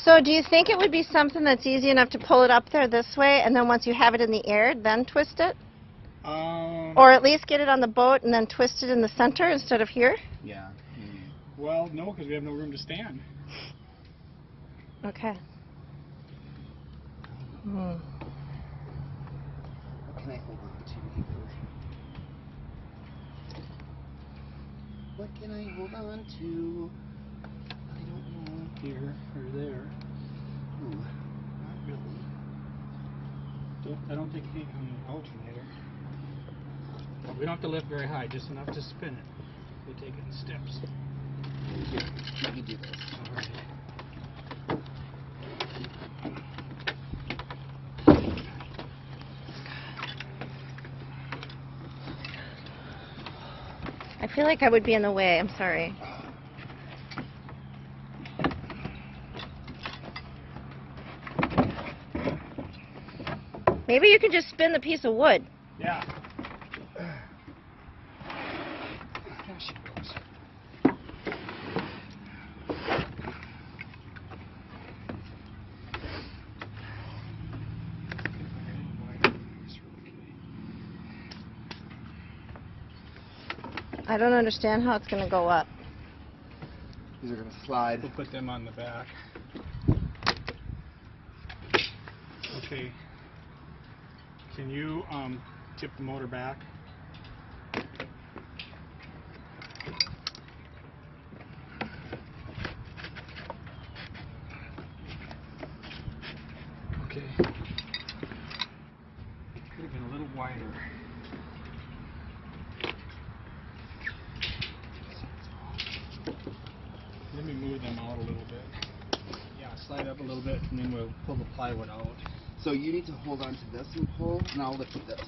So do you think it would be something that's easy enough to pull it up there this way, and then once you have it in the air, then twist it? Or at least get it on the boat and then twist it in the center instead of here? Yeah. Well, no, because we have no room to stand. Okay. What can I hold on to here? What can I hold on to? I don't know. Here or there. Ooh, not really. I don't think you need an alternator. We don't have to lift very high, just enough to spin it. We take it in steps. Here, let me do this. All right. I feel like I would be in the way. I'm sorry. Maybe you can just spin the piece of wood. Yeah. There she goes. I don't understand how it's going to go up. These are going to slide. We'll put them on the back. Okay. Can you tip the motor back? Okay. Could have been a little wider. Let me move them out a little bit. Yeah, slide up a little bit, and then we'll pull the plywood out. So you need to hold on to this and pull, and I'll lift this.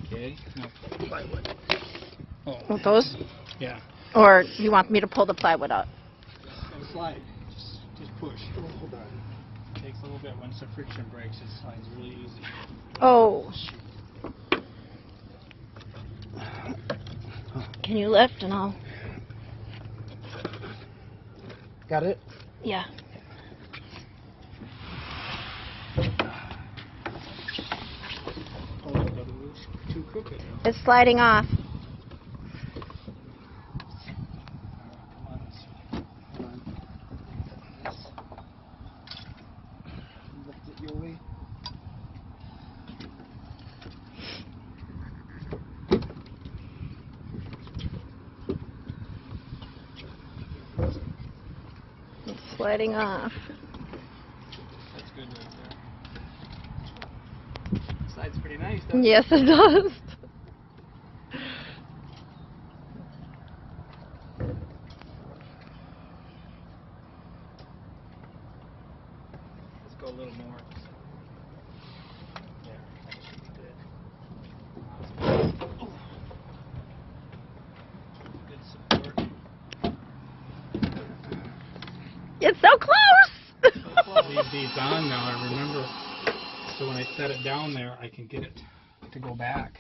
Okay, now pull the plywood. Oh. Want those? Yeah. Or you want me to pull the plywood out? And slide. Just push. Oh, hold on. It takes a little bit. Once the friction breaks, it slides really easy. Oh. Can you lift and I'll... Got it? Yeah. Oh, but it was too crooked. It's sliding off. Hold on. This. Lift it your way. It's sliding off. That's good right there. Slides pretty nice, doesn't it? Yes, it does. Let's go a little more. Yeah, that should be good. Good support. It's so close! Leave these on now, I remember. So when I set it down there, I can get it to go back.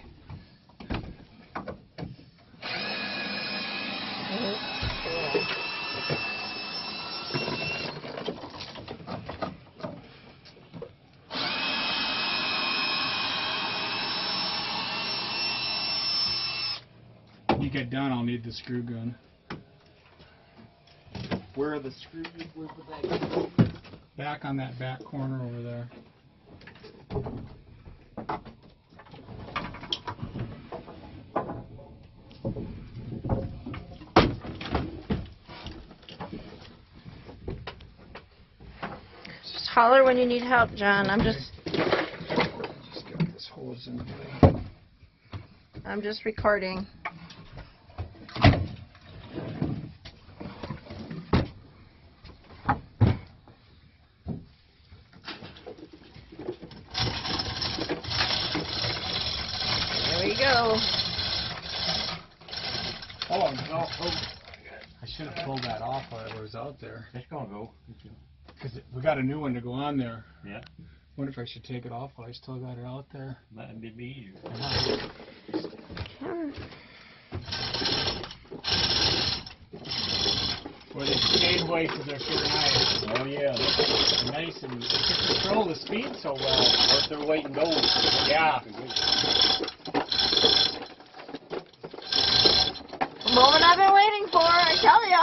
When you get done, I'll need the screw gun. Where are the screws? Where's the back? Back on that back corner over there. Just holler when you need help, John. I'm just got this hose in the way. I'm just recording. There we go. Oh, no. Oh. I should have pulled that off while it was out there. It's gonna go. Because we got a new one to go on there. Yeah, Wonder if I should take it off while I still got it out there. that'd be easier. Sure. way so they're super nice. Oh yeah, They're nice and they can control the speed so well. worth their weight in gold. Yeah. The moment I've been waiting for, I tell ya.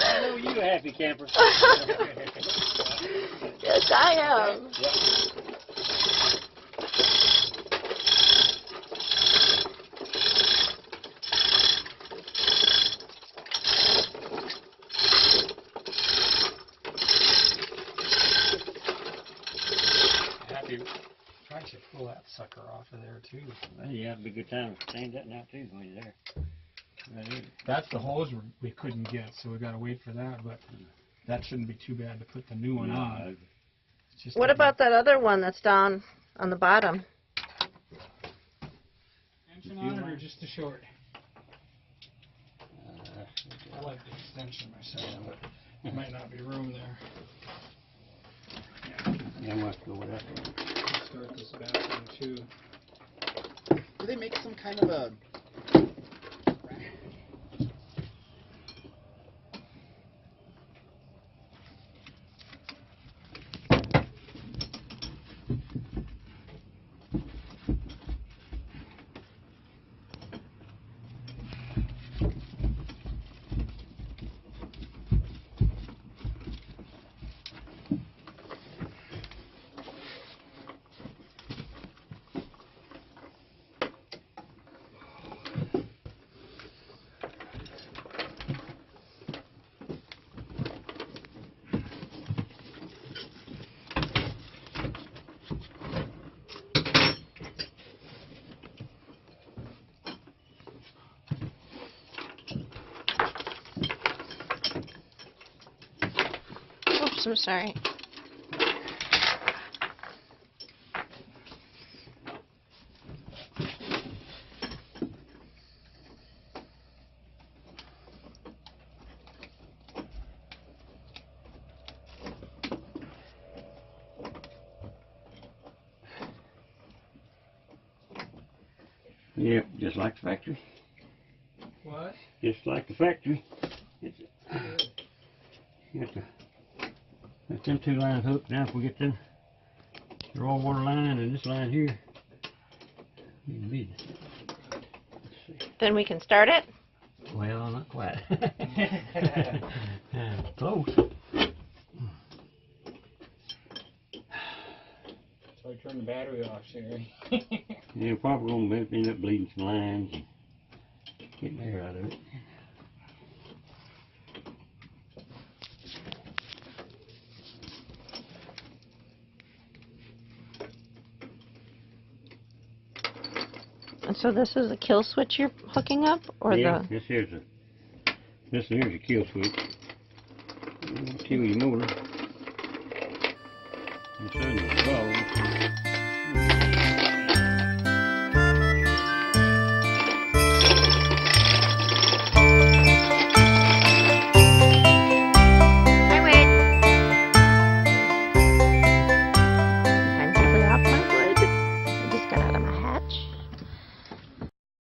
I know you happy camper. Yes, I am. Yep. Happy. Try to pull that sucker off of there too. Well, yeah, it'd be a good time to stand that now too when you're there. Right in. That's the hose we couldn't get, so we gotta wait for that. But that shouldn't be too bad to put the new one on. It's just What about that other one that's down on the bottom? extension on it or just the short? I like the extension myself, but there might not be room there. Yeah, we'll have to go with that. Let's start this bathroom too. Do they make some kind of a... Oops, I'm sorry. Yep, just like the factory. What? Just like the factory. It's, you have to let them two lines hooked. Now if we get them, the raw water line and this line here, we can beat it. Let's see. Then we can start it? Well, not quite. Close. So I turn the battery off, Sherry. Yeah, we're probably going to end up bleeding some lines and getting air out of it. And so this is the kill switch you're hooking up, or Yeah, the? this here's a kill switch. Kill your motor. And so you